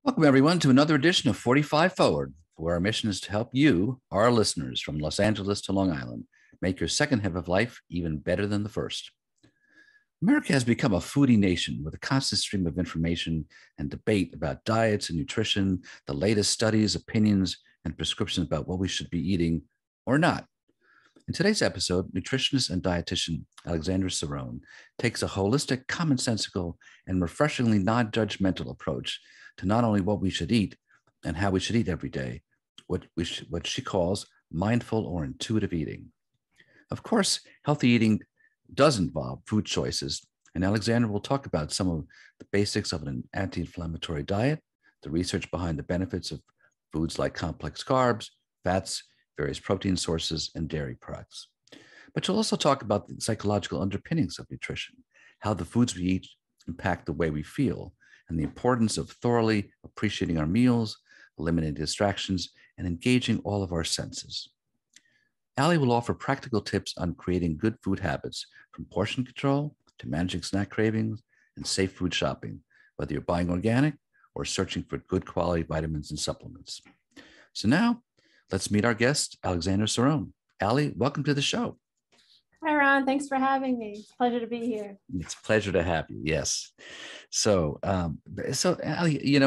Welcome, everyone, to another edition of 45 Forward, where our mission is to help you, our listeners from Los Angeles to Long Island, make your second half of life even better than the first. America has become a foodie nation with a constant stream of information and debate about diets and nutrition, the latest studies, opinions, and prescriptions about what we should be eating or not. In today's episode, nutritionist and dietitian Alexandra Cerone takes a holistic, commonsensical, and refreshingly non-judgmental approach to not only what we should eat and how we should eat every day, what she calls mindful or intuitive eating. Of course, healthy eating does involve food choices, and Alexandra will talk about some of the basics of an anti-inflammatory diet, the research behind the benefits of foods like complex carbs, fats, various protein sources, and dairy products. But she'll also talk about the psychological underpinnings of nutrition, how the foods we eat impact the way we feel, and the importance of thoroughly appreciating our meals, eliminating distractions, and engaging all of our senses. Allie will offer practical tips on creating good food habits, from portion control to managing snack cravings and safe food shopping, whether you're buying organic or searching for good quality vitamins and supplements. So now, let's meet our guest, Alexandra Cerone. Allie, welcome to the show. Hi, Ron. Thanks for having me. It's a pleasure to be here. It's a pleasure to have you. Yes. So Allie,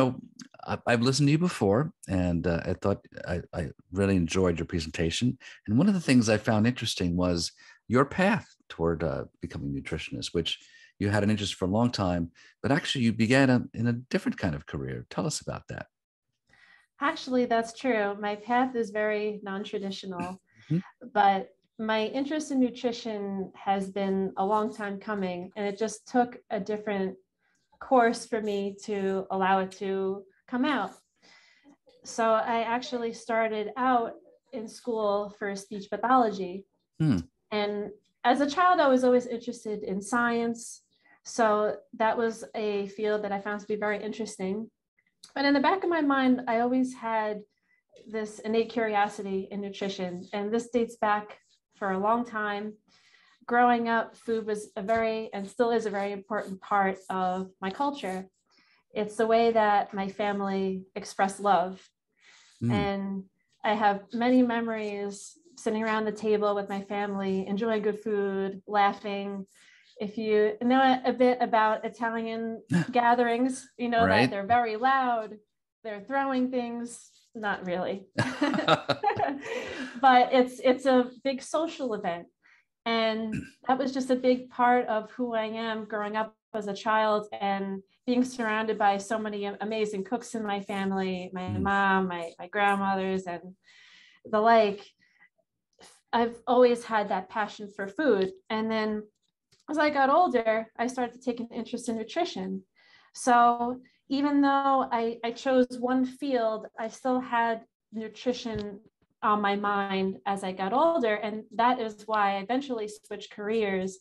I've listened to you before, and I thought I really enjoyed your presentation. And one of the things I found interesting was your path toward becoming a nutritionist, which you had an interest for a long time, but actually you began in a different kind of career. Tell us about that. Actually, that's true. My path is very non-traditional, Mm-hmm. but my interest in nutrition has been a long time coming, and it just took a different course for me to allow it to come out. So I actually started out in school for speech pathology. And as a child, I was always interested in science. So that was a field that I found to be very interesting. But in the back of my mind, I always had this innate curiosity in nutrition. And this dates back for a long time. Growing up, food was and still is a very important part of my culture. It's the way that my family expressed love. And I have many memories sitting around the table with my family, enjoying good food, laughing. If you know a bit about Italian gatherings, you know Right. that they're very loud, they're throwing things, not really. But it's a big social event. And that was just a big part of who I am growing up as a child and being surrounded by so many amazing cooks in my family, my mom, my grandmothers, and the like. I've always had that passion for food. And then as I got older, I started to take an interest in nutrition. So even though I chose one field, I still had nutrition on my mind as I got older. And that is why I eventually switched careers.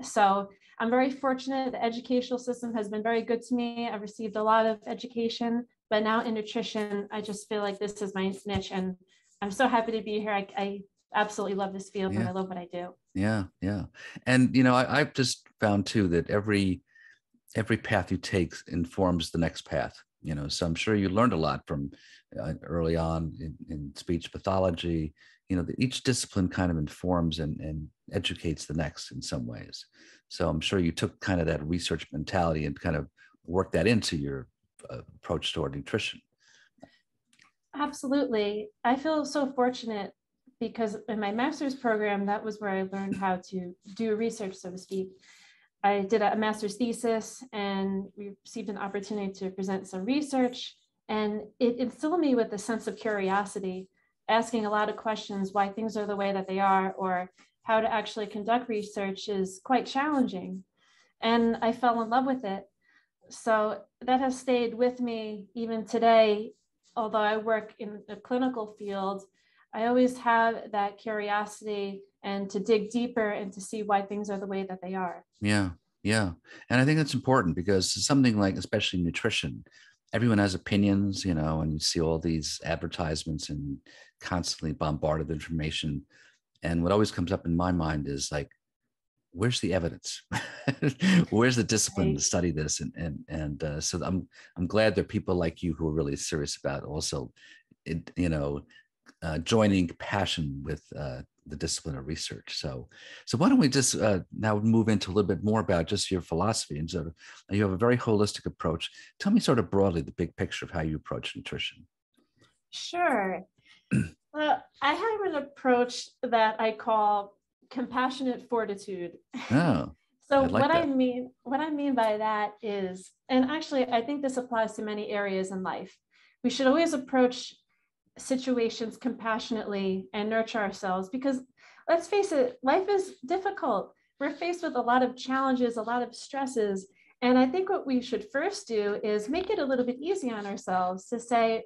So I'm very fortunate. The educational system has been very good to me. I've received a lot of education, but now in nutrition, I just feel like this is my niche. And I'm so happy to be here. I absolutely love this field and I love what I do. Yeah. And, I've just found too that every path you take informs the next path, so I'm sure you learned a lot from early on in speech pathology, that each discipline kind of informs and educates the next in some ways. So I'm sure you took kind of that research mentality and kind of worked that into your approach toward nutrition. Absolutely. I feel so fortunate because in my master's program, that was where I learned how to do research, so to speak. I did a master's thesis and we received an opportunity to present some research, and it instilled me with a sense of curiosity, asking a lot of questions why things are the way that they are, or how to actually conduct research is quite challenging. And I fell in love with it. So that has stayed with me even today. Although I work in a clinical field, I always have that curiosity and to dig deeper and to see why things are the way that they are. Yeah. And I think that's important because something like, especially nutrition, everyone has opinions, and you see all these advertisements and constantly bombarded with information. And what always comes up in my mind is like, where's the evidence? Where's the discipline Right. to study this? So I'm glad there are people like you who are really serious about also, joining passion with the discipline of research. So why don't we just now move into a little bit more about just your philosophy, and sort of, you have a very holistic approach. Tell me sort of broadly the big picture of how you approach nutrition. Sure. Well, I have an approach that I call compassionate fortitude. Oh, So I like that. what I mean by that is, and actually I think this applies to many areas in life. We should always approach situations compassionately and nurture ourselves, because let's face it, life is difficult. We're faced with a lot of challenges, a lot of stresses. And I think what we should first do is make it a little bit easy on ourselves to say,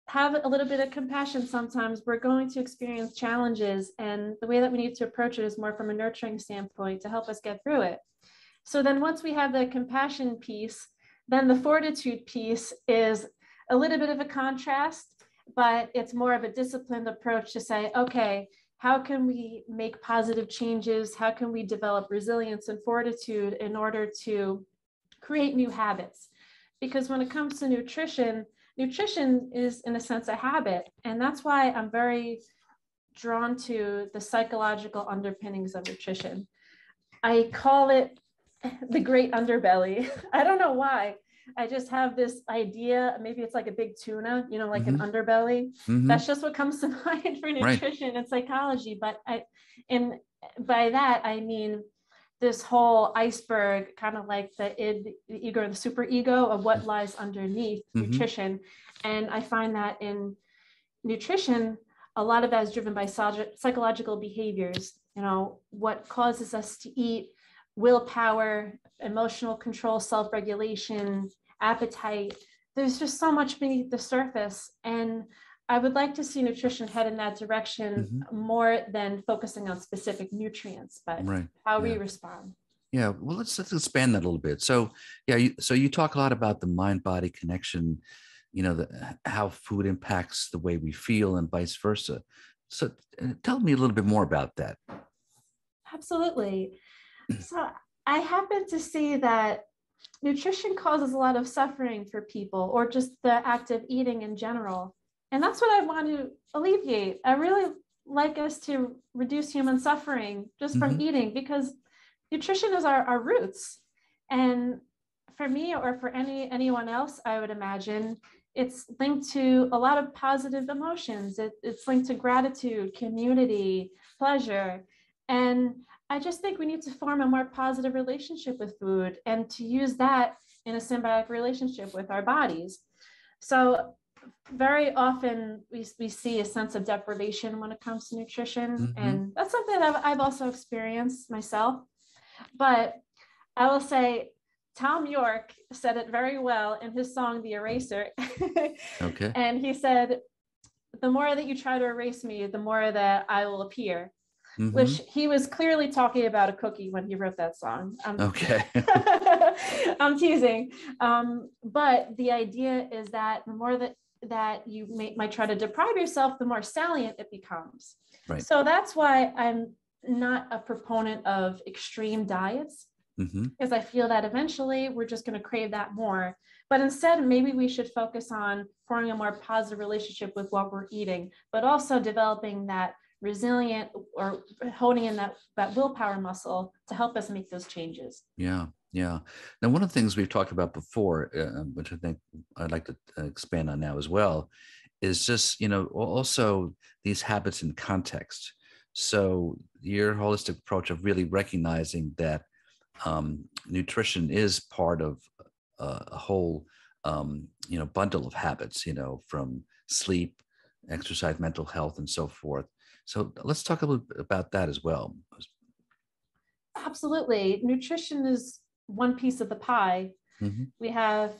have a little bit of compassion. Sometimes we're going to experience challenges, and the way that we need to approach it is more from a nurturing standpoint to help us get through it. So then once we have the compassion piece, then the fortitude piece is a little bit of a contrast, but it's more of a disciplined approach to say, okay, how can we make positive changes? How can we develop resilience and fortitude in order to create new habits? Because when it comes to nutrition, nutrition is in a sense a habit. And that's why I'm very drawn to the psychological underpinnings of nutrition. I call it the great underbelly. I don't know why. I just have this idea, maybe it's like a big tuna, like an underbelly. That's just what comes to mind for nutrition and psychology. But and by that, I mean this whole iceberg, kind of like the ego, the super ego of what lies underneath nutrition. And I find that in nutrition, a lot of that is driven by psychological behaviors, what causes us to eat, willpower, emotional control, self-regulation, appetite. There's just so much beneath the surface. And I would like to see nutrition head in that direction more than focusing on specific nutrients, but how we respond. Yeah, well, let's expand that a little bit. So, so you talk a lot about the mind-body connection, how food impacts the way we feel and vice versa. So tell me a little bit more about that. Absolutely. So I happen to see that nutrition causes a lot of suffering for people, or just the act of eating in general. And that's what I want to alleviate. I really like us to reduce human suffering just from eating, because nutrition is our roots. And for me, or for anyone else, I would imagine, it's linked to a lot of positive emotions. It's linked to gratitude, community, pleasure. And I just think we need to form a more positive relationship with food, and to use that in a symbiotic relationship with our bodies. So very often we see a sense of deprivation when it comes to nutrition. And that's something that I've also experienced myself. But I will say, Tom York said it very well in his song, The Eraser. Okay. And he said, the more that you try to erase me, the more that I will appear. Which he was clearly talking about a cookie when he wrote that song. Okay. I'm teasing. But the idea is that the more that you might try to deprive yourself, the more salient it becomes. Right. So that's why I'm not a proponent of extreme diets, because I feel that eventually we're just going to crave that more. But instead, maybe we should focus on forming a more positive relationship with what we're eating, but also developing that resilient, or honing in that willpower muscle to help us make those changes. Yeah. Now, one of the things we've talked about before, which I think I'd like to expand on now as well, is just, also these habits in context. So your holistic approach of really recognizing that nutrition is part of a whole, bundle of habits, from sleep, exercise, mental health, and so forth. So let's talk a little bit about that as well. Absolutely. Nutrition is one piece of the pie. We have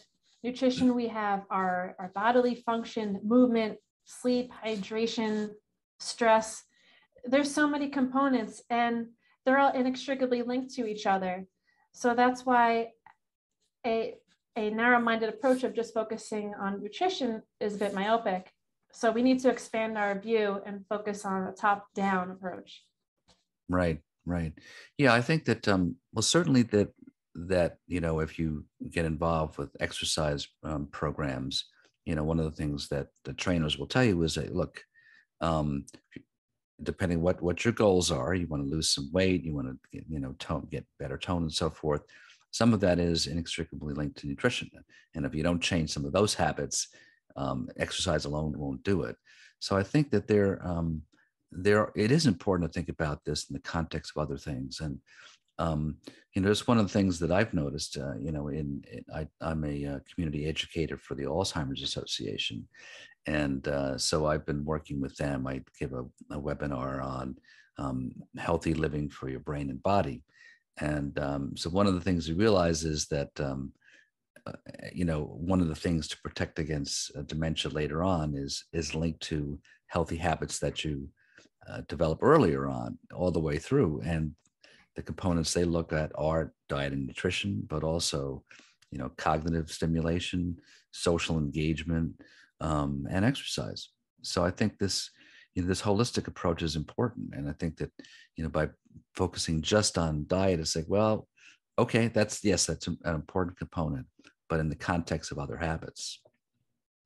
nutrition, we have our bodily function, movement, sleep, hydration, stress. There's so many components, and they're all inextricably linked to each other. So that's why a narrow-minded approach of just focusing on nutrition is a bit myopic. So we need to expand our view and focus on a top-down approach. Right. Right. Yeah, I think that well, certainly that if you get involved with exercise programs, one of the things that the trainers will tell you is that, look, um, depending what your goals are, you want to lose some weight, you want to get better tone and so forth. Some of that is inextricably linked to nutrition, and if you don't change some of those habits, exercise alone won't do it. So I think that it is important to think about this in the context of other things. And it's one of the things that I've noticed. I'm a community educator for the Alzheimer's Association, and so I've been working with them. I give a webinar on healthy living for your brain and body. And so one of the things we realize is that, one of the things to protect against dementia later on is linked to healthy habits that you develop earlier on, all the way through. And the components they look at are diet and nutrition, but also, cognitive stimulation, social engagement, and exercise. So I think this holistic approach is important. And I think that, by focusing just on diet, it's like, well, okay, that's an important component, but in the context of other habits.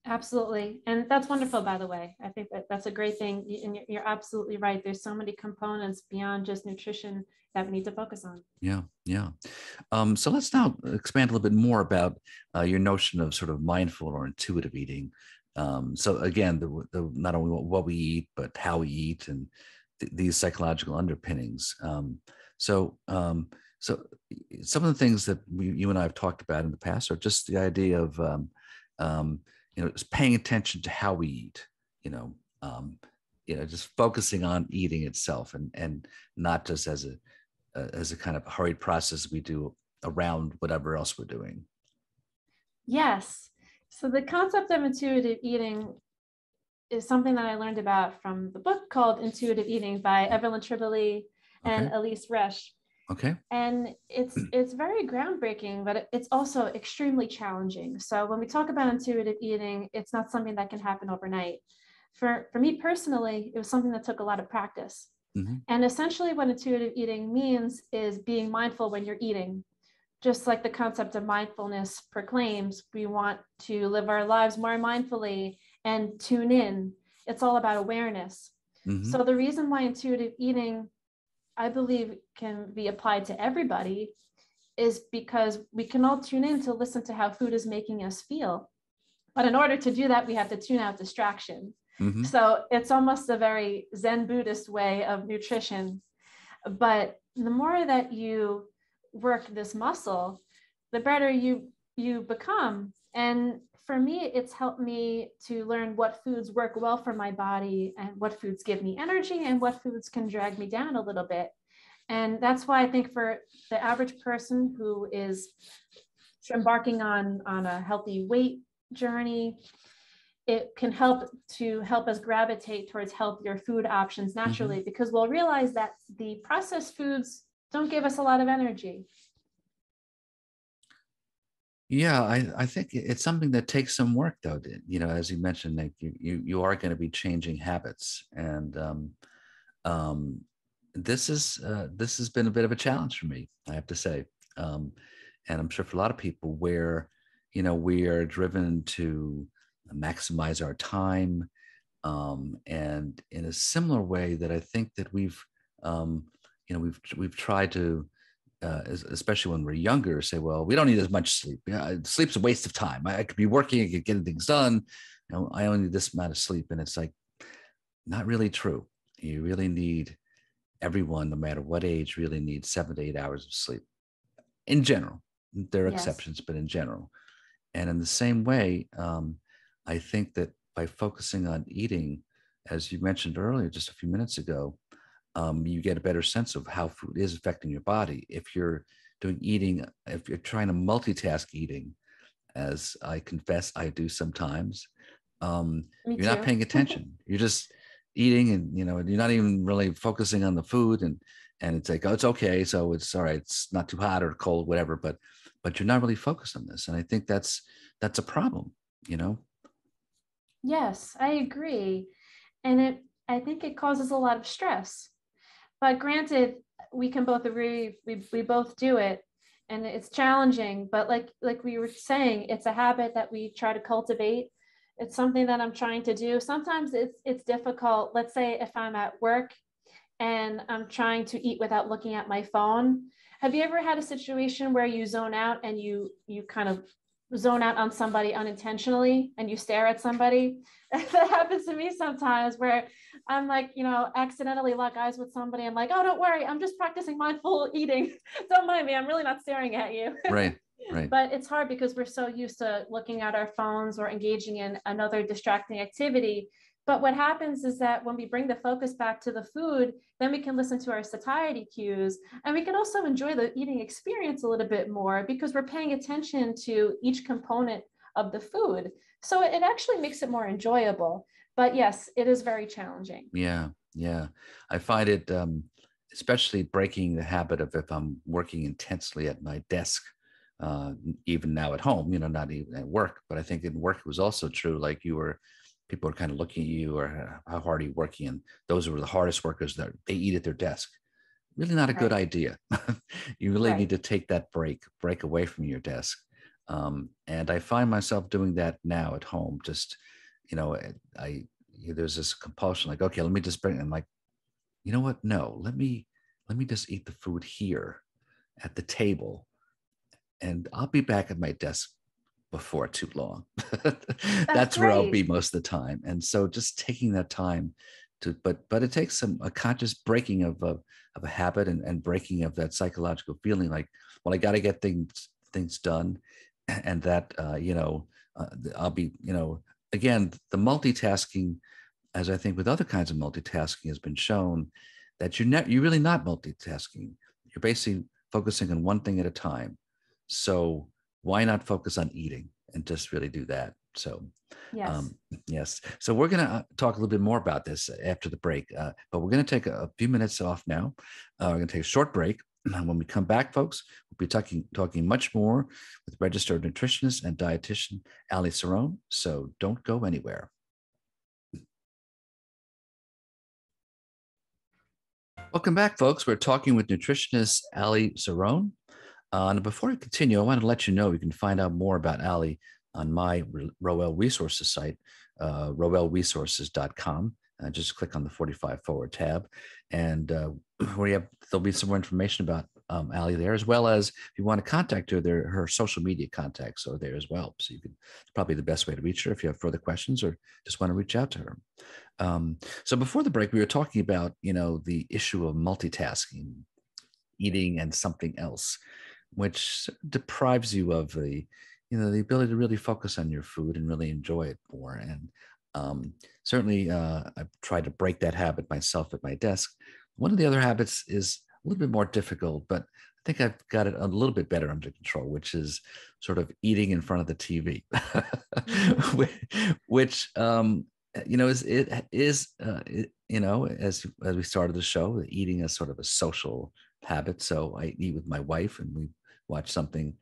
Absolutely. And that's wonderful, by the way. I think that's a great thing. And you're absolutely right. There's so many components beyond just nutrition that we need to focus on. Yeah, yeah. So let's now expand a little bit more about your notion of sort of mindful or intuitive eating. So again, the not only what we eat, but how we eat, and these psychological underpinnings. So some of the things that you and I have talked about in the past are just the idea of just paying attention to how we eat. Just focusing on eating itself, and not just as a kind of hurried process we do around whatever else we're doing. Yes. So the concept of intuitive eating is something that I learned about from the book called Intuitive Eating by Evelyn Tribole and Elise Resch. Okay. And it's very groundbreaking, but it's also extremely challenging. So when we talk about intuitive eating, it's not something that can happen overnight. For me personally, it was something that took a lot of practice. Mm-hmm. And essentially what intuitive eating means is being mindful when you're eating. Just like the concept of mindfulness proclaims, we want to live our lives more mindfully and tune in. It's all about awareness. Mm-hmm. So the reason why intuitive eating, I believe, can be applied to everybody is because we can all tune in to listen to how food is making us feel. But in order to do that, we have to tune out distraction. Mm-hmm. So it's almost a very Zen Buddhist way of nutrition. But the more that you work this muscle, the better you become. And for me, it's helped me to learn what foods work well for my body and what foods give me energy and what foods can drag me down a little bit. And that's why I think for the average person who is embarking on a healthy weight journey, it can help us gravitate towards healthier food options naturally, mm-hmm. because we'll realize that the processed foods don't give us a lot of energy. Yeah, I think it's something that takes some work, though. As you mentioned, like you are going to be changing habits, and this has been a bit of a challenge for me, I have to say, and I'm sure for a lot of people, where we are driven to maximize our time, and in a similar way that I think that we've tried to. Especially when we're younger, say, well, we don't need as much sleep. Sleep's a waste of time. I could be working, I could get things done. I only need this amount of sleep. And it's like, not really true. You really need, everyone, no matter what age, really needs 7 to 8 hours of sleep. In general, there are exceptions, but in general. And in the same way, I think that by focusing on eating, as you mentioned earlier, just a few minutes ago, you get a better sense of how food is affecting your body. If you're if you're trying to multitask eating, as I confess I do sometimes, you're not paying attention. You're just eating, and you're not even really focusing on the food, and it's like, oh, it's okay, so it's all right, it's not too hot or cold, whatever, but you're not really focused on this. And I think that's a problem. Yes, I agree. And I think it causes a lot of stress. But granted, we can both agree, we both do it, and it's challenging, but like we were saying, it's a habit that we try to cultivate. It's something that I'm trying to do. Sometimes it's difficult. Let's say if I'm at work and I'm trying to eat without looking at my phone. Have you ever had a situation where you zone out and you kind of zone out on somebody unintentionally and you stare at somebody? That happens to me sometimes where I'm like, accidentally lock eyes with somebody. I'm like, oh, don't worry, I'm just practicing mindful eating. Don't mind me, I'm really not staring at you. Right, right. But it's hard because we're so used to looking at our phones or engaging in another distracting activity. But what happens is that when we bring the focus back to the food, then we can listen to our satiety cues, and we can also enjoy the eating experience a little bit more because we're paying attention to each component of the food. So it actually makes it more enjoyable. But yes, it is very challenging. Yeah, yeah. I find it, especially breaking the habit of if I'm working intensely at my desk, even now at home, not even at work, but I think in work it was also true. Like people are kind of looking at you or how hard are you working? And those were the hardest workers that they eat at their desk. Really not a good idea. You really need to take that break away from your desk. And I find myself doing that now at home. Just, there's this compulsion like, okay, let me just bring it. I'm like, you know what? No, let me just eat the food here at the table, and I'll be back at my desk before too long. That's where I'll be most of the time. And so just taking that time to, but it takes a conscious breaking of a habit and breaking of that psychological feeling like, well, I got to get things done. And that, I'll be, again, the multitasking, as I think with other kinds of multitasking has been shown that you're really not multitasking. You're basically focusing on one thing at a time. So why not focus on eating and just really do that? So, yes. Yes. So we're going to talk a little bit more about this after the break, but we're going to take a few minutes off now. We're going to take a short break. When we come back, folks, we'll be talking much more with registered nutritionist and dietitian Alexandra Cerone. So don't go anywhere. Welcome back, folks. We're talking with nutritionist Alexandra Cerone. And before I continue, I want to let you know you can find out more about Ali on my Roel Resources site, roelresources.com. Just click on the 45 forward tab, and there'll be some more information about Ali there, as well as if you want to contact her, her social media contacts are there as well. So it's probably the best way to reach her if you have further questions or just want to reach out to her. So before the break, we were talking about the issue of multitasking, eating and something else, which deprives you of the ability to really focus on your food and really enjoy it more. And certainly, I've tried to break that habit myself at my desk. One of the other habits is a little bit more difficult, but I think I've got it a little bit better under control, which is sort of eating in front of the TV, which as we started the show, eating is sort of a social habit. So I eat with my wife and we watch something.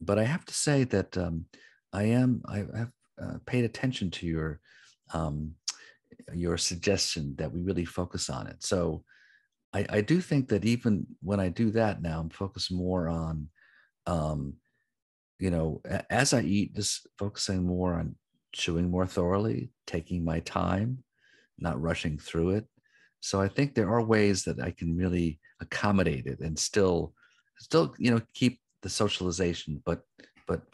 But I have to say that I have paid attention to your suggestion that we really focus on it. So I do think that even when I do that now, I'm focused more on, as I eat, just focusing more on chewing more thoroughly, taking my time, not rushing through it. So I think there are ways that I can really accommodate it and still, keep the socialization, but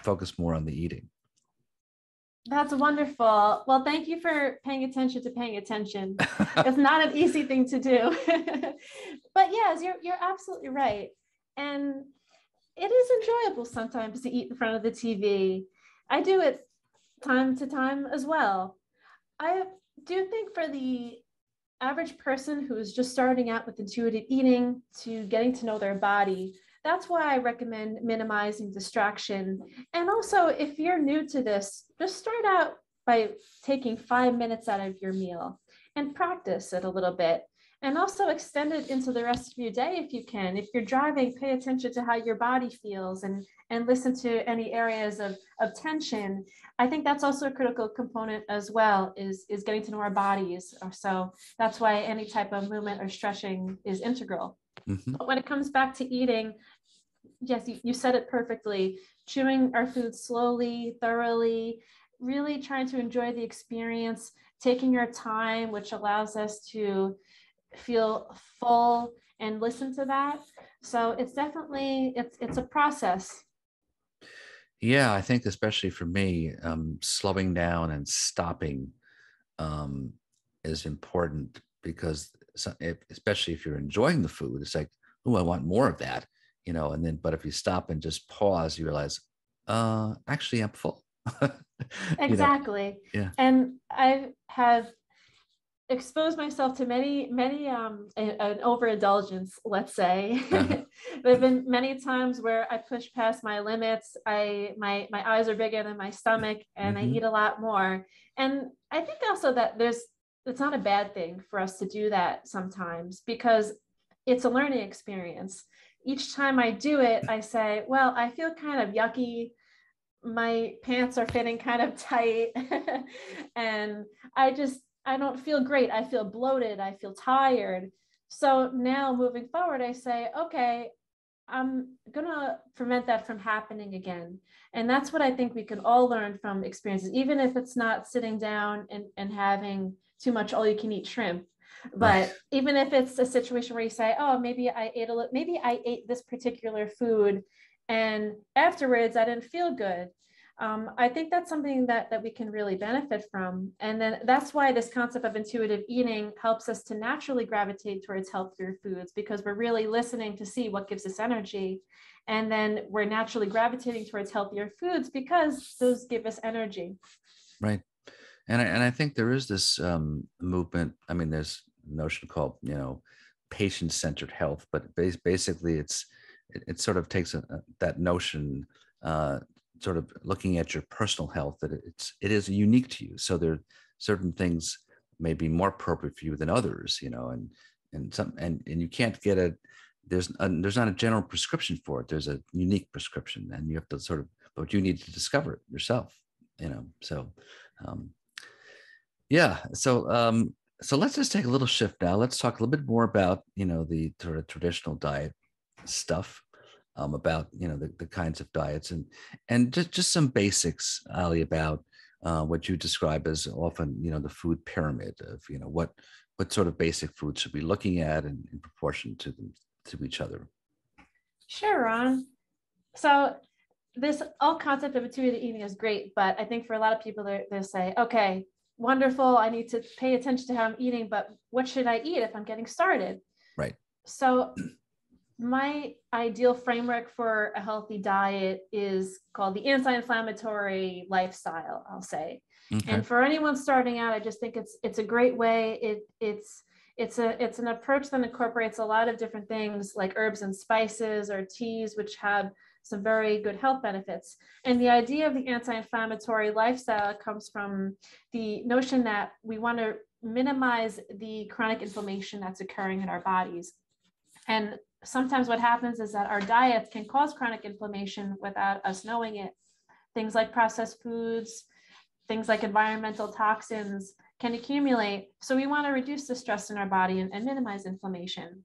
focus more on the eating. That's wonderful. Well, thank you for paying attention to paying attention. It's not an easy thing to do. But yes, you're absolutely right. And it is enjoyable sometimes to eat in front of the TV. I do it time to time as well. I do think for the average person who is just starting out with intuitive eating to getting to know their body, that's why I recommend minimizing distraction. And also, if you're new to this, just start out by taking 5 minutes out of your meal and practice it a little bit. And also extend it into the rest of your day if you can. If you're driving, pay attention to how your body feels and and listen to any areas of tension. I think that's also a critical component as well, is getting to know our bodies. So that's why any type of movement or stretching is integral. Mm-hmm. But when it comes back to eating, yes, you said it perfectly. Chewing our food slowly, thoroughly, really trying to enjoy the experience, taking our time, which allows us to feel full and listen to that. So it's definitely, it's a process. Yeah, I think especially for me, slowing down and stopping is important, because especially if you're enjoying the food, it's like, oh, I want more of that, and then, but if you stop and just pause, you realize, actually I'm full. Exactly. Yeah. And I have exposed myself to many an overindulgence, let's say. Uh-huh. There have been many times where I push past my limits. My eyes are bigger than my stomach, and I Mm-hmm. eat a lot more. And I think also that it's not a bad thing for us to do that sometimes, because it's a learning experience. Each time I do it, I say, well, I feel kind of yucky, my pants are fitting kind of tight, and I don't feel great. I feel bloated. I feel tired. So now moving forward, I say, okay, I'm gonna prevent that from happening again. And that's what I think we can all learn from experiences, even if it's not sitting down and having too much all you can eat shrimp. Right. But even if it's a situation where you say, oh, maybe I ate this particular food and afterwards I didn't feel good. I think that's something that we can really benefit from. And then that's why this concept of intuitive eating helps us to naturally gravitate towards healthier foods, because we're really listening to see what gives us energy. And then we're naturally gravitating towards healthier foods because those give us energy. Right. And I think there is this movement. I mean, there's a notion called, patient-centered health, but basically it sort of takes that notion, sort of looking at your personal health, that it is unique to you. So there are certain things may be more appropriate for you than others, and you can't get there's not a general prescription for it. There's a unique prescription, and you have to but you need to discover it yourself, so. Yeah. So let's just take a little shift now. Let's talk a little bit more about, the sort of traditional diet stuff, about, the kinds of diets, and just some basics, Ali, about what you describe as often, the food pyramid of, what sort of basic food should we be looking at in proportion to each other. Sure, Ron. So this all concept of intuitive eating is great, but I think for a lot of people, they say, okay, wonderful, I need to pay attention to how I'm eating, but what should I eat if I'm getting started? Right. So my ideal framework for a healthy diet is called the anti-inflammatory lifestyle, I'll say. Okay. And for anyone starting out, I just think it's a great way. It's an approach that incorporates a lot of different things like herbs and spices or teas, which have some very good health benefits. And the idea of the anti-inflammatory lifestyle comes from the notion that we want to minimize the chronic inflammation that's occurring in our bodies. And sometimes what happens is that our diets can cause chronic inflammation without us knowing it. Things like processed foods, things like environmental toxins can accumulate. So we want to reduce the stress in our body and minimize inflammation.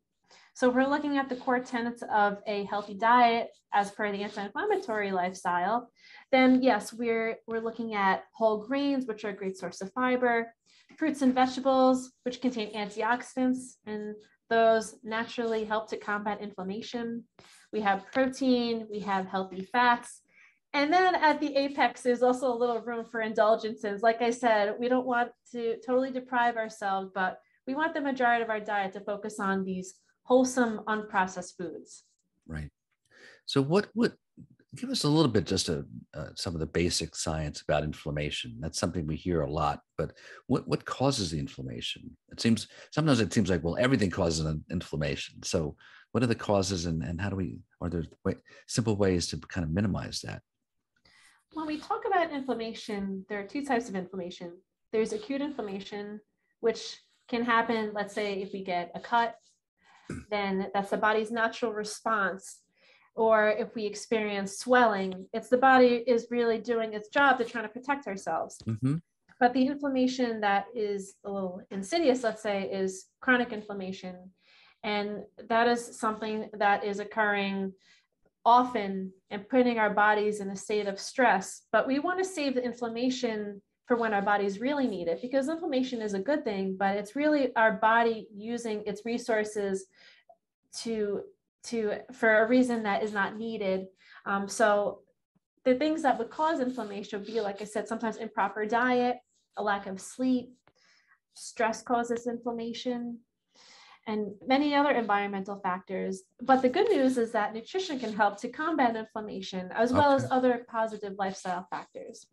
So if we're looking at the core tenets of a healthy diet as per the anti-inflammatory lifestyle, then yes, we're looking at whole grains, which are a great source of fiber, fruits and vegetables, which contain antioxidants, and those naturally help to combat inflammation. We have protein, we have healthy fats. And then at the apex, there's also a little room for indulgences. Like I said, we don't want to totally deprive ourselves, but we want the majority of our diet to focus on these wholesome, unprocessed foods. Right. So what would give us a little bit, just some of the basic science about inflammation? That's something we hear a lot, but what causes the inflammation? Sometimes it seems like, well, everything causes an inflammation. So what are the causes, and how do are there simple ways to kind of minimize that? When we talk about inflammation, there are two types of inflammation. There's acute inflammation, which can happen, let's say, if we get a cut, then that's the body's natural response. or if we experience swelling, it's the body is really doing its job to try to protect ourselves. Mm-hmm. But the inflammation that is a little insidious, let's say, is chronic inflammation. And that is something that is occurring often and putting our bodies in a state of stress. But we want to save the inflammation for when our bodies really need it, because inflammation is a good thing, but it's really our body using its resources for a reason that is not needed. So the things that would cause inflammation would be, like I said, sometimes improper diet, a lack of sleep, stress causes inflammation, and many other environmental factors. But the good news is that nutrition can help to combat inflammation, as well as other positive lifestyle factors.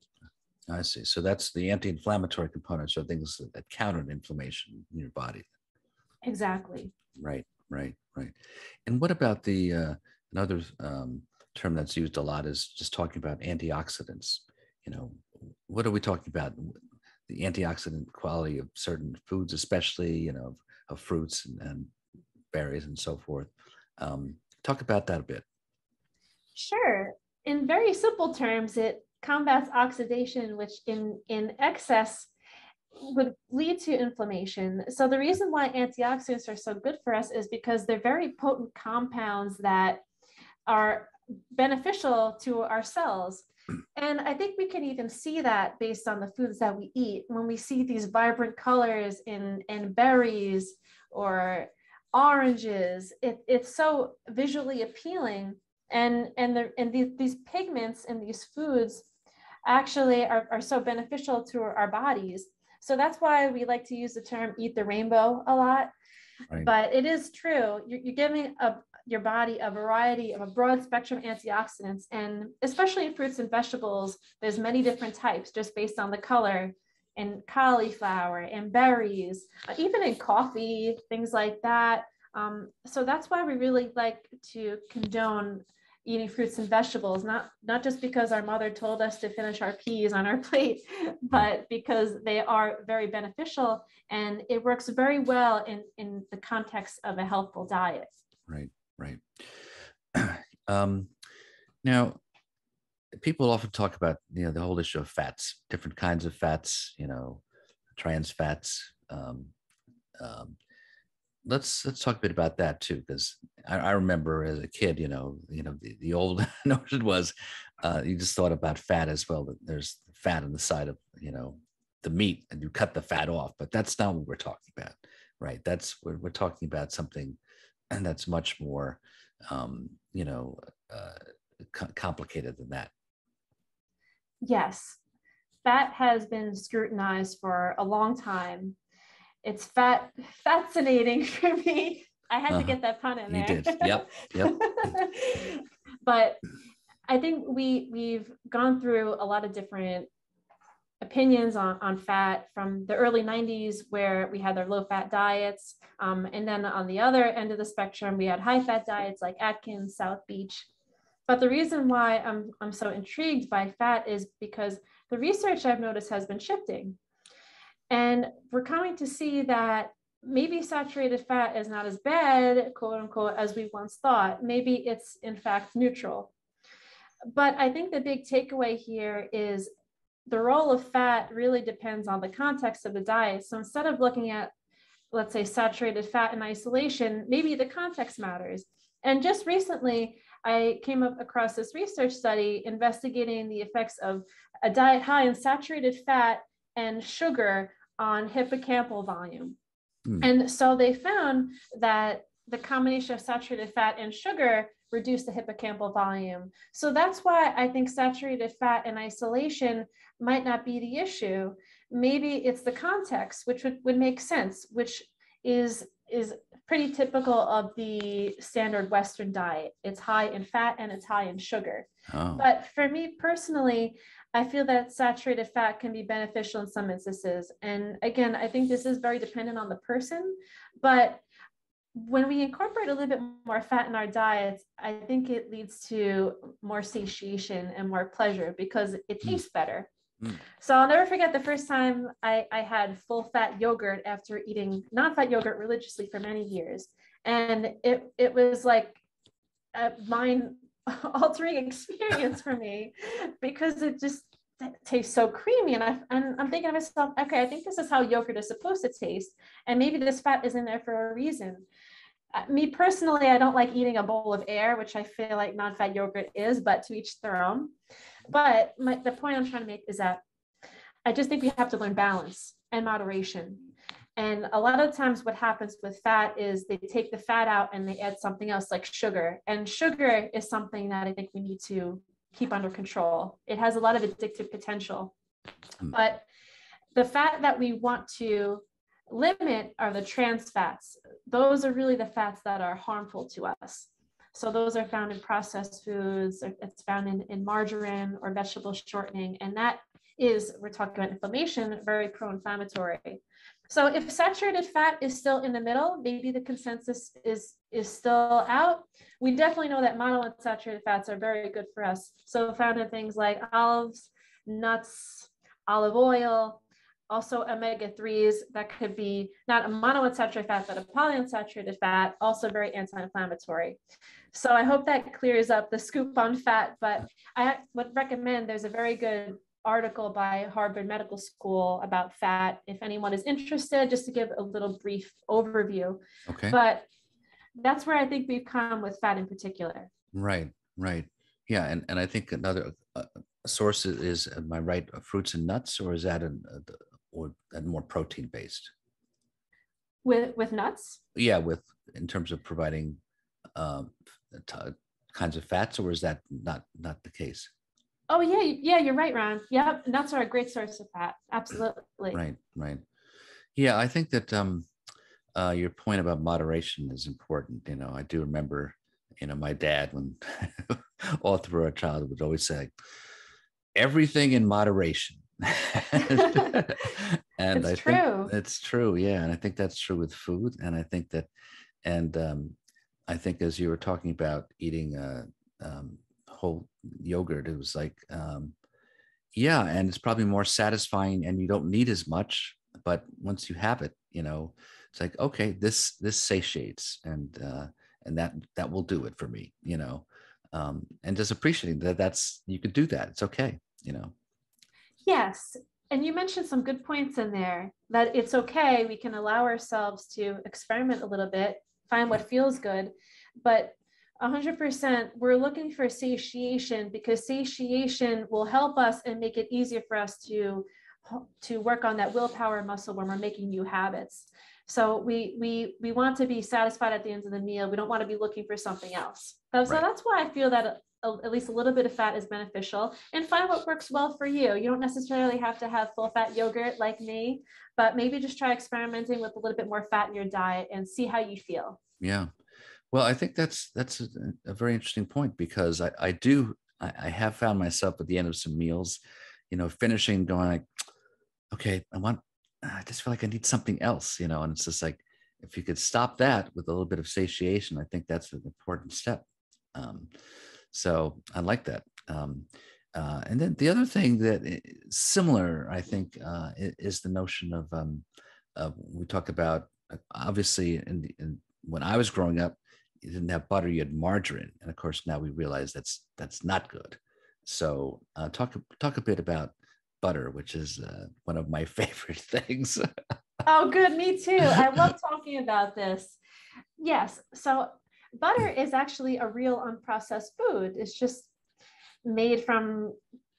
I see. So that's the anti-inflammatory components, so things that counter inflammation in your body. Exactly. Right. And what about the another term that's used a lot is just talking about antioxidants. What are we talking about? The antioxidant quality of certain foods, especially, of fruits and berries and so forth. Talk about that a bit. Sure. In very simple terms, it combats oxidation, which in excess would lead to inflammation. So the reason why antioxidants are so good for us is because they're very potent compounds that are beneficial to our cells. And I think we can even see that based on the foods that we eat. When we see these vibrant colors in berries or oranges, it's so visually appealing. And these pigments in these foods actually are so beneficial to our bodies. So that's why we like to use the term eat the rainbow a lot. Right. But it is true. You're giving your body a variety of a broad spectrum of antioxidants. And especially in fruits and vegetables, there's many different types just based on the color, and cauliflower and berries, even in coffee, things like that. So that's why we really like to condone eating fruits and vegetables, not just because our mother told us to finish our peas on our plate, but because they are very beneficial, and it works very well in the context of a healthful diet. Right. Now, people often talk about, the whole issue of fats, different kinds of fats, trans fats. Let's talk a bit about that too, because I remember as a kid, the old notion was you just thought about fat as well, that there's fat on the side of the meat, and you cut the fat off, but that's not what we're talking about, right? We're talking about something that's much more complicated than that. Yes, fat has been scrutinized for a long time. It's fascinating for me. I had to get that pun in there. You did. Yep. But I think we've gone through a lot of different opinions on fat from the early 90s, where we had their low-fat diets. And then on the other end of the spectrum, we had high-fat diets like Atkins, South Beach. But the reason why I'm so intrigued by fat is because the research I've noticed has been shifting. And we're coming to see that maybe saturated fat is not as bad, quote unquote, as we once thought. Maybe it's in fact neutral. But I think the big takeaway here is the role of fat really depends on the context of the diet. So instead of looking at, let's say, saturated fat in isolation, maybe the context matters. And just recently, I came across this research study investigating the effects of a diet high in saturated fat and sugar on hippocampal volume. And so they found that the combination of saturated fat and sugar reduced the hippocampal volume. So that's why I think saturated fat in isolation might not be the issue. Maybe it's the context, which would make sense, which is pretty typical of the standard Western diet. It's high in fat and it's high in sugar. Oh. But for me personally, I feel that saturated fat can be beneficial in some instances. And again, I think this is very dependent on the person, but when we incorporate a little bit more fat in our diets, I think it leads to more satiation and more pleasure because it tastes better. So I'll never forget the first time I had full fat yogurt after eating non-fat yogurt religiously for many years. And it was like a mind altering experience for me because it just tastes so creamy. And I'm thinking to myself, okay, I think this is how yogurt is supposed to taste. And maybe this fat is in there for a reason. Me personally, I don't like eating a bowl of air, which I feel like non-fat yogurt is, but to each their own. But the point I'm trying to make is that I just think we have to learn balance and moderation. And a lot of times what happens with fat is they take the fat out and they add something else like sugar. And sugar is something that I think we need to keep under control. It has a lot of addictive potential. But the fat that we want to limit are the trans fats. Those are really the fats that are harmful to us. So those are found in processed foods, it's found in margarine or vegetable shortening. And that is, we're talking about inflammation, very pro-inflammatory. So if saturated fat is still in the middle, maybe the consensus is still out. We definitely know that monounsaturated fats are very good for us. So found in things like olives, nuts, olive oil, also omega-3s that could be not a monounsaturated fat, but a polyunsaturated fat, also very anti-inflammatory. So I hope that clears up the scoop on fat, but I would recommend there's a very good article by Harvard Medical School about fat, if anyone is interested, just to give a little brief overview. Okay. But that's where I think we've come with fat in particular. Right, right. Yeah, and I think another source is, am I right, fruits and nuts, or is that or more protein based? With nuts? Yeah, in terms of providing kinds of fats, or is that not the case? Oh yeah, you're right, Ron. Yep, nuts are a great source of fat. Absolutely. Right, right. Yeah, I think that your point about moderation is important. I do remember, my dad, when all through our childhood, would always say, everything in moderation. And it's I true. think that's true. Yeah. And I think that's true with food. And I think that, I think as you were talking about eating whole yogurt, it was like, yeah, and it's probably more satisfying and you don't need as much, but once you have it, it's like, okay, this satiates, and that will do it for me, and just appreciating that's, you could do that. It's okay, Yes. And you mentioned some good points in there, that it's okay. We can allow ourselves to experiment a little bit, find what feels good, but 100%, we're looking for satiation, because satiation will help us and make it easier for us to work on that willpower muscle when we're making new habits. So we want to be satisfied at the end of the meal. We don't want to be looking for something else. So Right. that's why I feel that at least a little bit of fat is beneficial, and find what works well for you. You don't necessarily have to have full fat yogurt like me, but maybe just try experimenting with a little bit more fat in your diet and see how you feel. Yeah. Well, I think that's a very interesting point, because I have found myself at the end of some meals, finishing, going like, okay, I just feel like I need something else, and it's just like, if you could stop that with a little bit of satiation, I think that's an important step. So I like that. And then the other thing that is similar, I think, is the notion of we talk about, obviously, when I was growing up, you didn't have butter, you had margarine, and of course now we realize that's not good. So talk a bit about butter, which is one of my favorite things. Oh, good. Me too. I love talking about this. Yes. So butter is actually a real unprocessed food. It's just made from,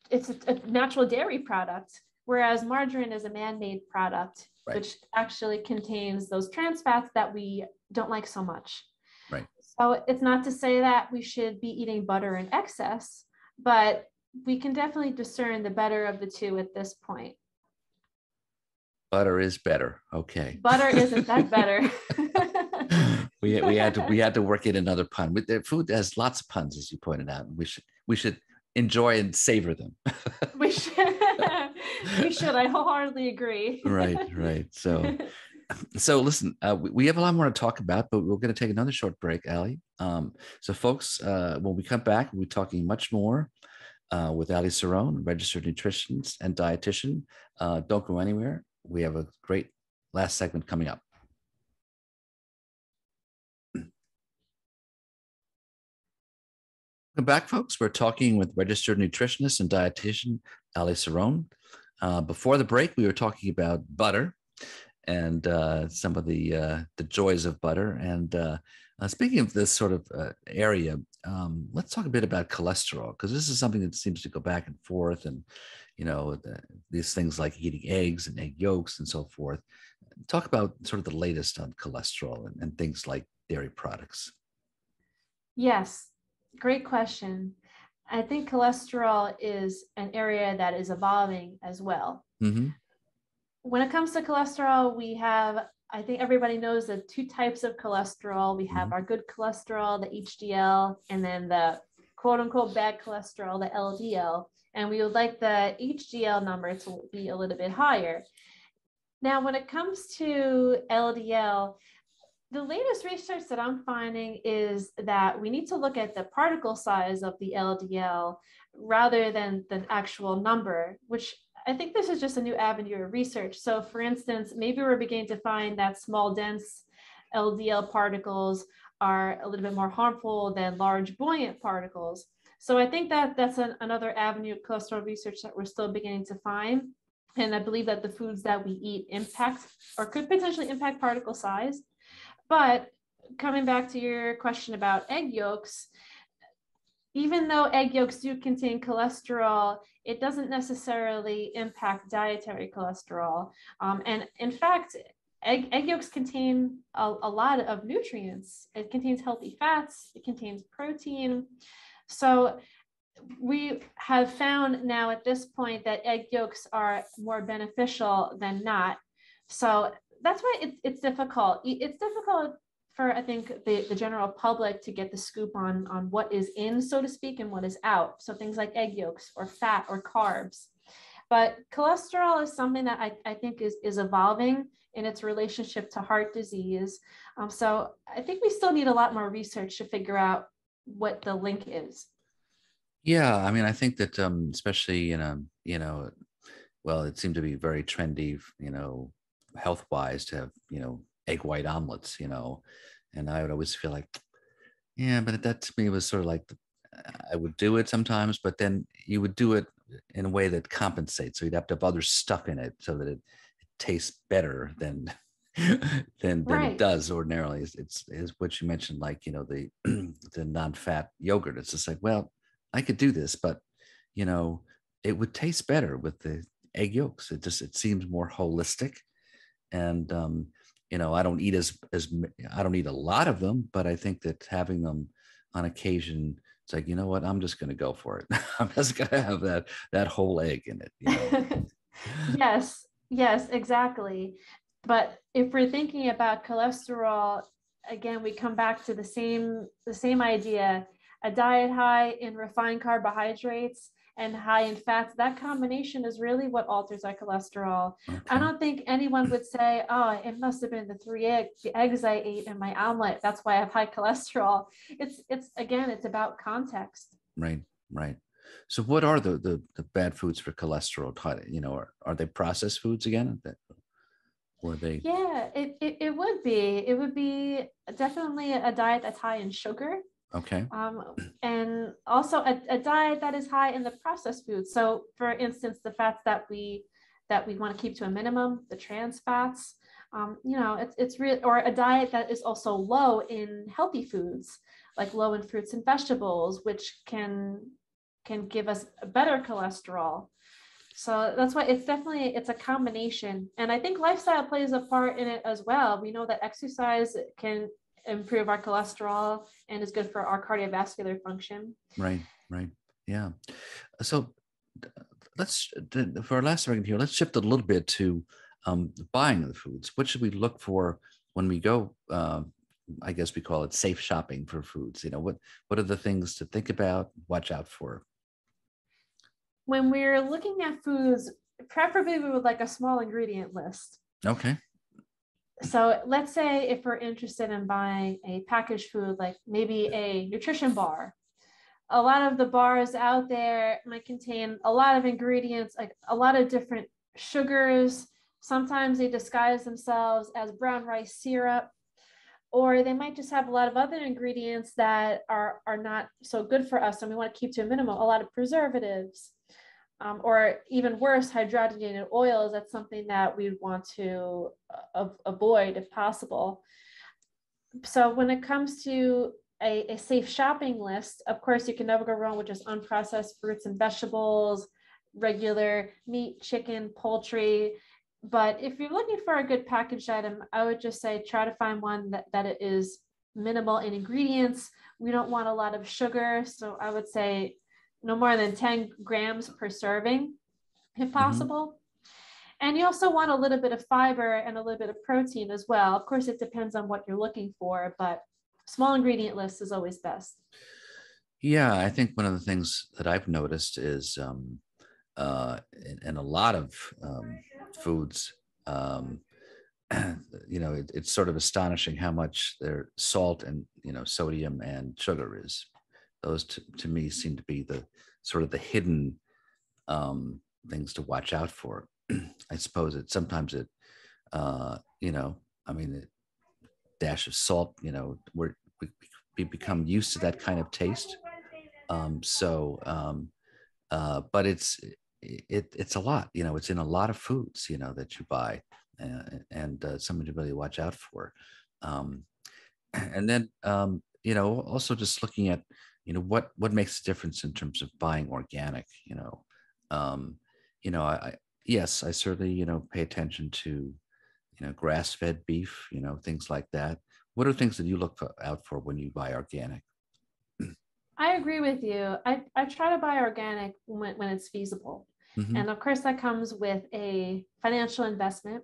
it's a natural dairy product, whereas margarine is a man-made product, Right. which actually contains those trans fats that we don't like so much. Right. So it's not to say that we should be eating butter in excess, but we can definitely discern the better of the two at this point. Butter is better. Okay. Butter isn't that better. we had to work in another pun. But the food has lots of puns, as you pointed out. We should enjoy and savor them. we should. We should. I wholeheartedly agree. Right. So listen, we have a lot more to talk about, but we're going to take another short break, Ali. So folks, when we come back, we'll be talking much more with Ali Cerone, registered nutritionist and dietitian. Don't go anywhere. We have a great last segment coming up. Welcome back, folks. We're talking with registered nutritionist and dietitian Alexandra Cerone. Before the break, we were talking about butter and some of the joys of butter. And speaking of this sort of area, let's talk a bit about cholesterol, because this is something that seems to go back and forth. And, you know, these things like eating eggs and egg yolks and so forth. Talk about sort of the latest on cholesterol and things like dairy products. Yes, great question. I think cholesterol is an area that is evolving as well. Mm-hmm. When it comes to cholesterol, we have, I think everybody knows the two types of cholesterol. We have our good cholesterol, the HDL, and then the quote unquote bad cholesterol, the LDL. And we would like the HDL number to be a little bit higher. Now, when it comes to LDL, the latest research that I'm finding is that we need to look at the particle size of the LDL rather than the actual number, which I think this is just a new avenue of research. So for instance, maybe we're beginning to find that small, dense LDL particles are a little bit more harmful than large, buoyant particles. So I think that that's another avenue of cholesterol research that we're still beginning to find. And I believe that the foods that we eat impact or could potentially impact particle size. But coming back to your question about egg yolks, even though egg yolks do contain cholesterol, it doesn't necessarily impact dietary cholesterol. And in fact, egg yolks contain a lot of nutrients. It contains healthy fats, it contains protein. So we have found now at this point that egg yolks are more beneficial than not. So that's why it's difficult. It's difficult for, I think, the general public to get the scoop on what is in, so to speak, and what is out. So things like egg yolks or fat or carbs. But cholesterol is something that I think is evolving in its relationship to heart disease. So I think we still need a lot more research to figure out what the link is. Yeah, I mean, I think that especially well, it seemed to be very trendy, health wise to have, egg white omelets, and I would always feel like, yeah, but that to me was sort of like, I would do it sometimes, but then you would do it in a way that compensates. So you'd have to have other stuff in it so that it tastes better than than it does ordinarily. It's what you mentioned, like, the the non-fat yogurt. It's just like, well, I could do this, but it would taste better with the egg yolks. It seems more holistic. And I don't eat I don't eat a lot of them, but I think that having them on occasion, it's like, you know what, I'm just going to go for it. I'm just going to have that whole egg in it. Yes, exactly. But if we're thinking about cholesterol, again, we come back to the same idea. A diet high in refined carbohydrates and high in fats, that combination is really what alters our cholesterol. Okay. I don't think anyone would say, oh, it must have been the eggs I ate in my omelet, that's why I have high cholesterol. It's about context. Right. So what are the bad foods for cholesterol? Are they processed foods again? Or they? Yeah, it would be. It would be definitely a diet that's high in sugar. Okay. And also a diet that is high in the processed foods. So for instance, the fats that we want to keep to a minimum, the trans fats, it's real, or a diet that is also low in healthy foods, like low in fruits and vegetables, which can give us better cholesterol. So that's why it's a combination. And I think lifestyle plays a part in it as well. We know that exercise can improve our cholesterol and is good for our cardiovascular function. Right. Yeah. So for our last segment here, let's shift a little bit to buying the foods. What should we look for when we go, I guess we call it safe shopping for foods? What are the things to think about, watch out for? When we're looking at foods, preferably we would like a small ingredient list. Okay. So let's say if we're interested in buying a packaged food, like maybe a nutrition bar, a lot of the bars out there might contain a lot of ingredients, like a lot of different sugars. Sometimes they disguise themselves as brown rice syrup. or they might just have a lot of other ingredients that are not so good for us, and we want to keep to a minimum. A lot of preservatives, or even worse, hydrogenated oils. That's something that we want to avoid if possible. So when it comes to a safe shopping list, of course, you can never go wrong with just unprocessed fruits and vegetables, regular meat, chicken, poultry. But if you're looking for a good packaged item, I would just say try to find one that it is minimal in ingredients. We don't want a lot of sugar. So I would say no more than 10 grams per serving, if possible. And you also want a little bit of fiber and a little bit of protein as well. Of course, it depends on what you're looking for, but small ingredient list is always best. Yeah, I think one of the things that I've noticed is in a lot of foods, it's sort of astonishing how much their salt and, sodium and sugar is. Those to me seem to be the sort of the hidden things to watch out for. I suppose a dash of salt, we become used to that kind of taste. But it's a lot, it's in a lot of foods, that you buy, and something to really watch out for. And then, also just looking at, what makes a difference in terms of buying organic, yes, I certainly, pay attention to, grass-fed beef, things like that. What are things that you look out for when you buy organic? I agree with you. I try to buy organic when it's feasible. And of course, that comes with a financial investment.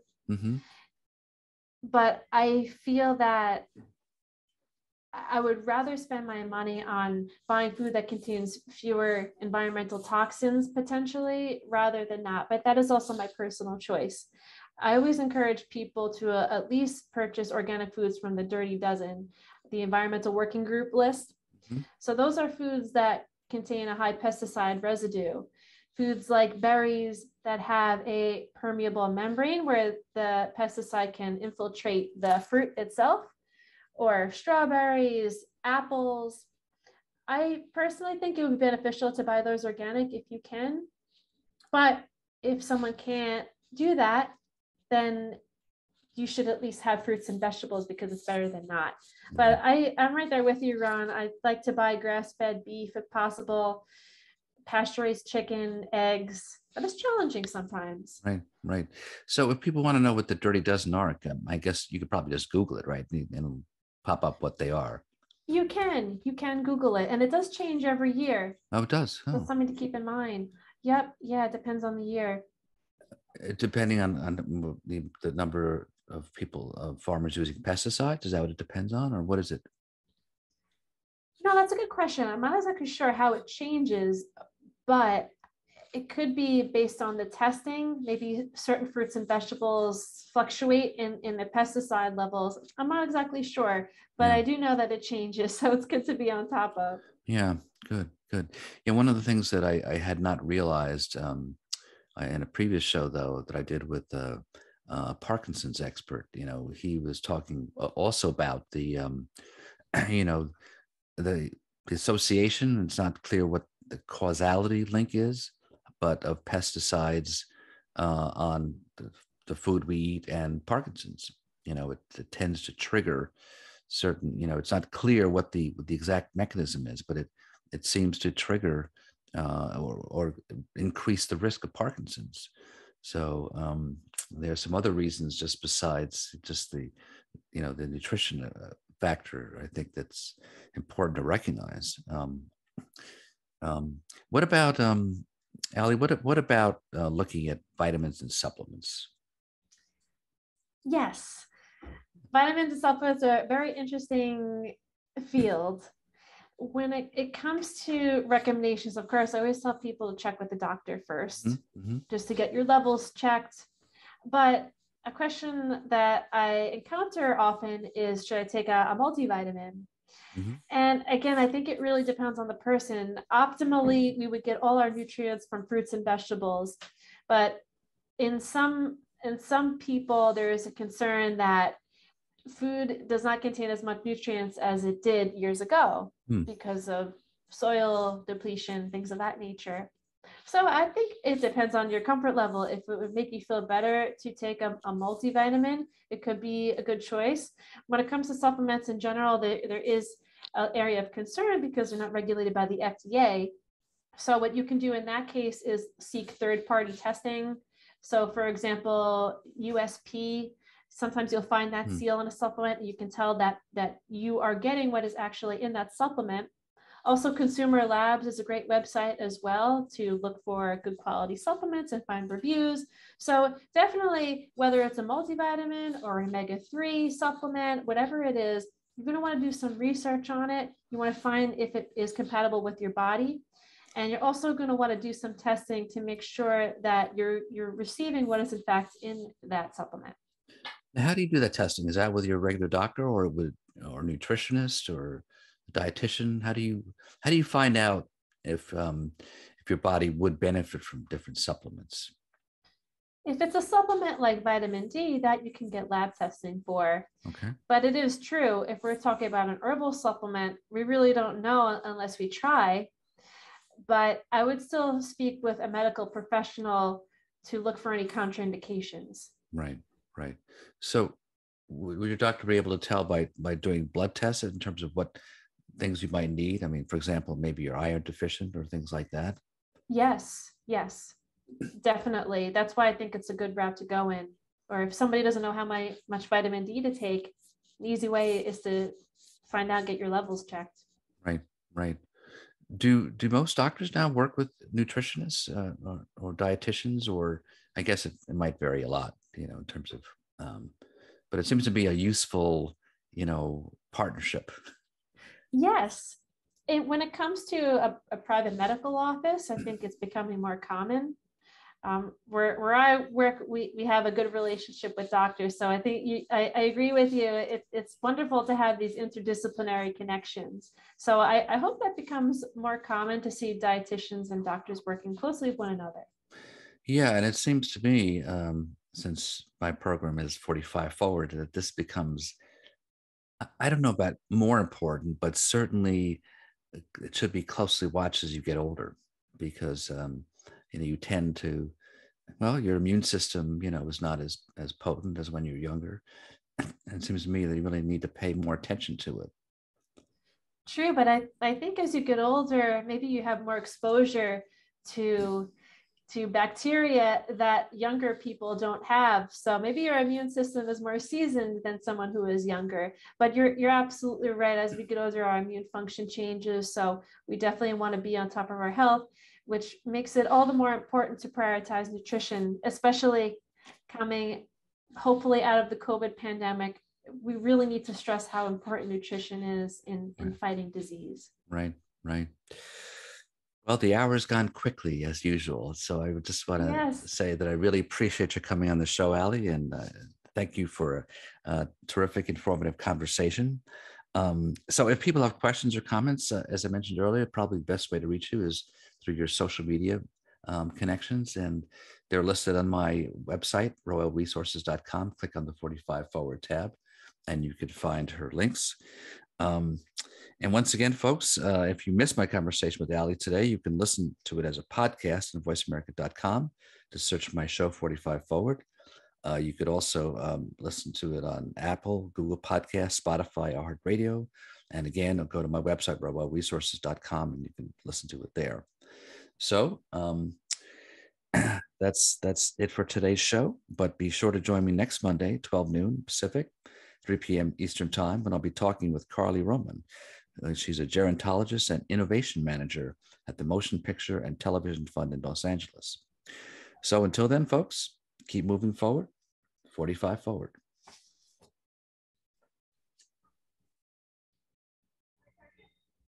But I feel that I would rather spend my money on buying food that contains fewer environmental toxins potentially rather than not. But that is also my personal choice. I always encourage people to at least purchase organic foods from the Dirty Dozen, the Environmental Working Group list. So those are foods that contain a high pesticide residue. Foods like berries that have a permeable membrane where the pesticide can infiltrate the fruit itself, or strawberries, apples. I personally think it would be beneficial to buy those organic if you can. But if someone can't do that, then you should at least have fruits and vegetables because it's better than not. But I'm right there with you, Ron. I like to buy grass-fed beef if possible, pasture-raised chicken, eggs, but it's challenging sometimes. Right. So if people want to know what the Dirty Dozen are, I guess you could probably just Google it, right? And it'll pop up what they are. You can Google it, and it does change every year. Oh, it does. Oh. That's something to keep in mind. Yep. Yeah, it depends on the year. Depending on the number of farmers using pesticides, is that what it depends on, or what is it? No, that's a good question. I'm not exactly sure how it changes, but it could be based on the testing. Maybe certain fruits and vegetables fluctuate in the pesticide levels. I'm not exactly sure, but I do know that it changes. So it's good to be on top of. Yeah, good. Yeah, one of the things that I had not realized in a previous show, though, that I did with Parkinson's expert, he was talking also about the, the association. It's not clear what the causality link is, but of pesticides on the food we eat and Parkinson's. It tends to trigger certain, it's not clear what the exact mechanism is, but it seems to trigger or increase the risk of Parkinson's. So there are some other reasons just besides just the nutrition factor. I think that's important to recognize. What about Ali? What about looking at vitamins and supplements? Yes, vitamins and supplements are a very interesting field. When it comes to recommendations, of course, I always tell people to check with the doctor first, just to get your levels checked. But a question that I encounter often is, should I take a multivitamin? And again, I think it really depends on the person. Optimally, we would get all our nutrients from fruits and vegetables, but in some people, there is a concern that food does not contain as much nutrients as it did years ago because of soil depletion, things of that nature. So I think it depends on your comfort level. If it would make you feel better to take a multivitamin, it could be a good choice. When it comes to supplements in general, there is an area of concern because they're not regulated by the FDA. So what you can do in that case is seek third-party testing. So for example, USP, sometimes you'll find that seal in a supplement. You can tell that you are getting what is actually in that supplement. Also, Consumer Labs is a great website as well to look for good quality supplements and find reviews. So definitely, whether it's a multivitamin or an omega-3 supplement, whatever it is, you're going to want to do some research on it. You want to find if it is compatible with your body. And you're also going to want to do some testing to make sure that you're receiving what is in fact in that supplement. Now, how do you do that testing? Is that with your regular doctor or nutritionist or dietitian? How do you find out if your body would benefit from different supplements? If it's a supplement like vitamin D, that you can get lab testing for. Okay. But it is true, if we're talking about an herbal supplement, we really don't know unless we try. But I would still speak with a medical professional to look for any contraindications. Right. So would your doctor be able to tell by doing blood tests in terms of what things you might need? I mean, for example, maybe you're iron deficient or things like that? Yes, definitely. That's why I think it's a good route to go in. Or if somebody doesn't know how much vitamin D to take, an easy way is to find out, get your levels checked. Right. Do most doctors now work with nutritionists or dietitians, or I guess it might vary a lot, in terms of, but it seems to be a useful, partnership. Yes. When it comes to a private medical office, I think it's becoming more common. Where I work, we have a good relationship with doctors. So I think I agree with you. It's wonderful to have these interdisciplinary connections. So I hope that becomes more common to see dietitians and doctors working closely with one another. Yeah, and it seems to me, since my program is 45 Forward, that this becomes, I don't know about more important, but certainly it should be closely watched as you get older, because you tend to, your immune system, is not as potent as when you're younger. And it seems to me that you really need to pay more attention to it. True, but I think as you get older, maybe you have more exposure to bacteria that younger people don't have. So maybe your immune system is more seasoned than someone who is younger. But you're absolutely right. As we get older, our immune function changes. So we definitely want to be on top of our health, which makes it all the more important to prioritize nutrition, especially coming hopefully out of the COVID pandemic. We really need to stress how important nutrition is in fighting disease. Right. Well, the hour's gone quickly as usual. So I would just want to say that I really appreciate you coming on the show, Ali, and thank you for a terrific, informative conversation. So if people have questions or comments, as I mentioned earlier, probably the best way to reach you is through your social media connections, and they're listed on my website, royalresources.com. Click on the 45 Forward tab, and you could find her links. And once again, folks, if you missed my conversation with Ali today, you can listen to it as a podcast on voiceamerica.com to search my show 45 Forward. You could also listen to it on Apple, Google Podcasts, Spotify, iHeartRadio. And again, go to my website, royalresources.com, and you can listen to it there. So that's it for today's show. But be sure to join me next Monday, 12 noon Pacific, 3 p.m. Eastern Time, when I'll be talking with Carly Roman. She's a gerontologist and innovation manager at the Motion Picture and Television Fund in Los Angeles. So until then, folks, keep moving forward, 45 Forward.